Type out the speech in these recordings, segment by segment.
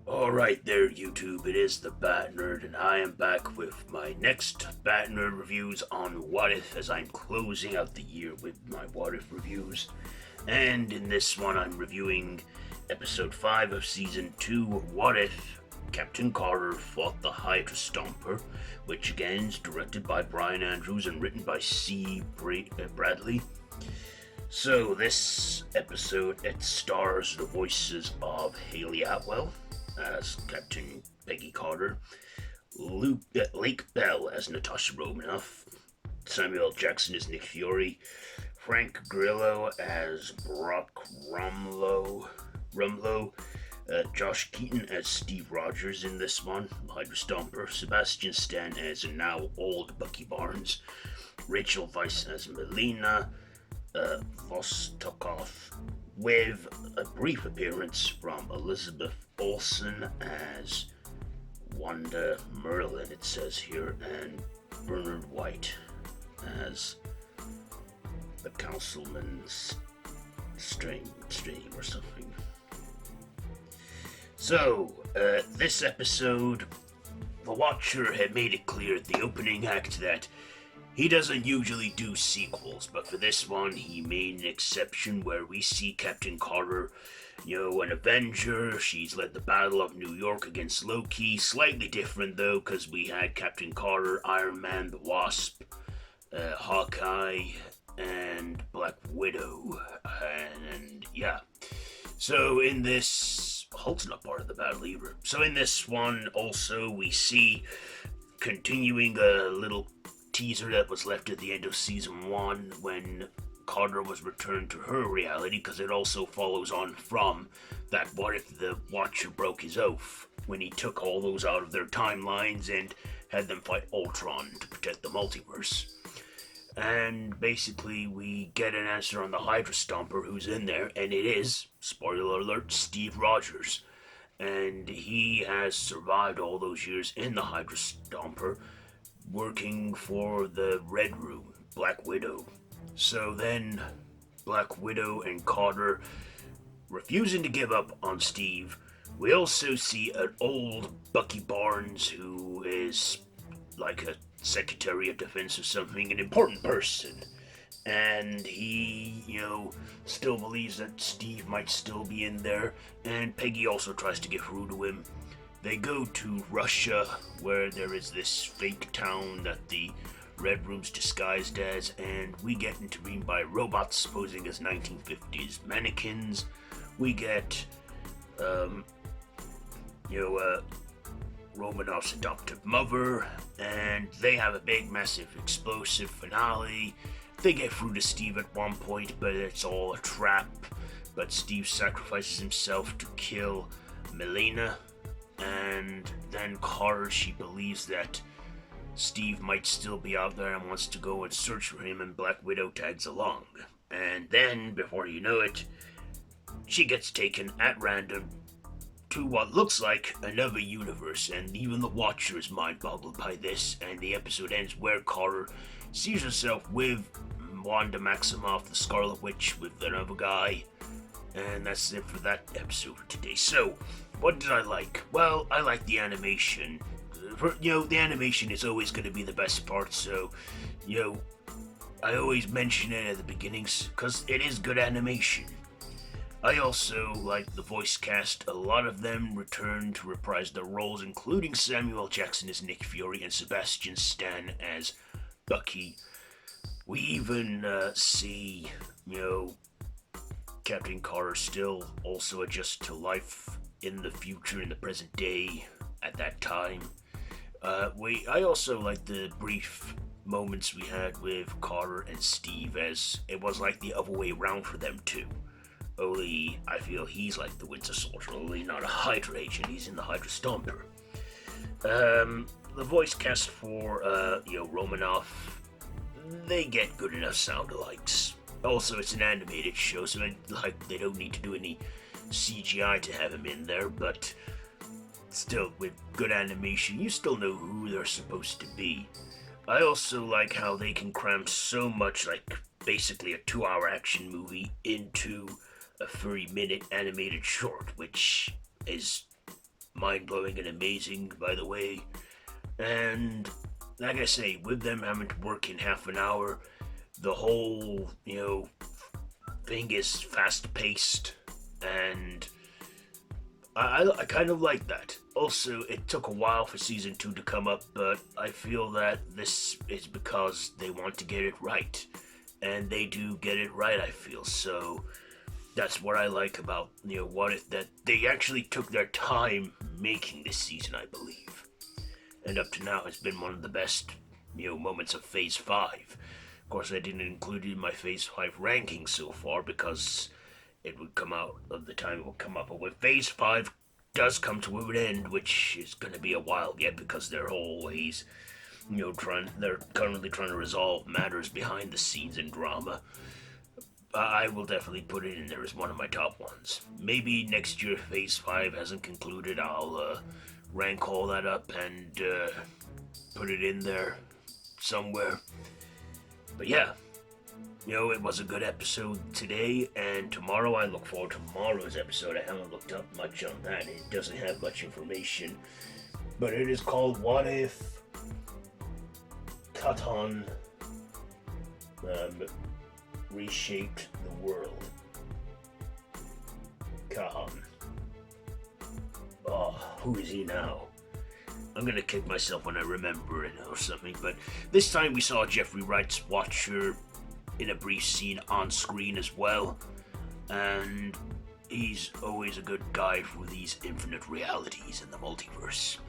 Alright there, YouTube, it is the Bat Nerd, and I am back with my next Bat Nerd reviews on What If, as I'm closing out the year with my What If reviews. And in this one, I'm reviewing Episode 5 of Season 2, What If Captain Carter Fought the Hydra Stomper, which again is directed by Brian Andrews and written by C. Bradley. So, this episode, it stars the voices of Hayley Atwell as Captain Peggy Carter, Lake Bell as Natasha Romanoff, Samuel Jackson as Nick Fury, Frank Grillo as Brock Rumlow, Josh Keaton as Steve Rogers in this one, Hydra Stomper, Sebastian Stan as now old Bucky Barnes, Rachel Weisz as Melina Vostokov, with a brief appearance from Elizabeth Olsen as Wanda Merlin, it says here, and Bernard White as the Councilman Stream or something. So, this episode, the Watcher had made it clear at the opening act that he doesn't usually do sequels, but for this one, he made an exception where we see Captain Carter, an Avenger. She's led the Battle of New York against Loki. Slightly different, though, because we had Captain Carter, Iron Man, the Wasp, Hawkeye, and Black Widow. And yeah. So in this, Hulk's not part of the battle either. So in this one, also, we see, continuing a little teaser that was left at the end of season 1 when Carter was returned to her reality, because it also follows on from that What If the Watcher broke his oath when he took all those out of their timelines and had them fight Ultron to protect the multiverse. And basically we get an answer on the Hydra Stomper who's in there, and it is, spoiler alert, Steve Rogers. And he has survived all those years in the Hydra Stomper, working for the Red Room, Black Widow. So then, Black Widow and Carter refusing to give up on Steve. We also see an old Bucky Barnes who is like a Secretary of Defense or something, an important person. And he, still believes that Steve might still be in there, and Peggy also tries to get through to him. They go to Russia, where there is this fake town that the Red Room's disguised as, and we get intervened by robots posing as 1950s mannequins. We get, Romanoff's adoptive mother, and they have a big, massive, explosive finale. They get through to Steve at one point, but it's all a trap. But Steve sacrifices himself to kill Melina. And then Carter, she believes that Steve might still be out there and wants to go and search for him, and Black Widow tags along. And then, before you know it, she gets taken at random to what looks like another universe, and even the Watcher is mind-boggled by this, and the episode ends where Carter sees herself with Wanda Maximoff, the Scarlet Witch, with another guy. And that's it for that episode for today. So, what did I like? Well, I like the animation. The animation is always going to be the best part, so, I always mention it at the beginnings, because it is good animation. I also like the voice cast. A lot of them returned to reprise their roles, including Samuel Jackson as Nick Fury and Sebastian Stan as Bucky. We even see, Captain Carter still also adjusts to life in the future, in the present day, at that time. I also like the brief moments we had with Carter and Steve, as it was like the other way around for them too. Only, I feel he's like the Winter Soldier, only not a Hydra agent, he's in the Hydra Stomper. The voice cast for, Romanoff, they get good enough sound alikes. Also, it's an animated show, so they don't need to do any CGI to have him in there, but still, with good animation, you still know who they're supposed to be. I also like how they can cram so much, like basically a 2-hour action movie into a 30-minute animated short, which is mind-blowing and amazing, by the way. And like I say, with them having to work in half an hour, the whole, thing is fast-paced, and I kind of like that. Also, it took a while for season 2 to come up, but I feel that this is because they want to get it right. And they do get it right, I feel. So that's what I like about, What If, that they actually took their time making this season, I believe. And up to now, it's been one of the best, moments of Phase 5. Of course, I didn't include it in my Phase 5 ranking so far because it would come out of the time it would come up. But when Phase 5 does come to an end, which is going to be a while yet because they're always, they're currently trying to resolve matters behind the scenes and drama, I will definitely put it in there as one of my top ones. Maybe next year, Phase 5 hasn't concluded, I'll rank all that up and put it in there somewhere. But yeah, it was a good episode today, and tomorrow I look forward to tomorrow's episode. I haven't looked up much on that. It doesn't have much information, but it is called What If Catan Reshaped the World. Kahan. Oh, who is he now? I'm gonna kick myself when I remember it or something, but this time we saw Jeffery Wright's Watcher in a brief scene on screen as well, and he's always a good guide for these infinite realities in the multiverse.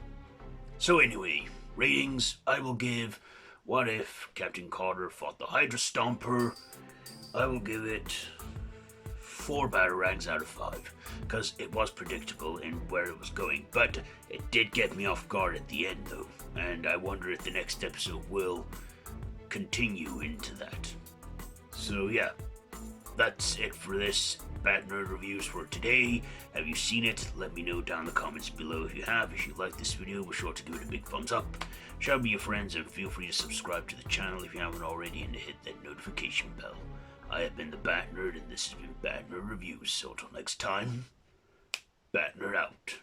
So anyway, ratings, I will give What If Captain Carter Fought the Hydra Stomper, I will give it 4 batarangs out of 5, because it was predictable in where it was going, but it did get me off guard at the end though, and I wonder if the next episode will continue into that. So yeah, that's it for this Bat Nerd Reviews for today. Have you seen it? Let me know down in the comments below if you have. If you like this video, be sure to give it a big thumbs up, share it with your friends, and feel free to subscribe to the channel if you haven't already, and to hit that notification bell. I have been the Bat Nerd, and this has been Bat Nerd Reviews. So until next time, Bat Nerd out.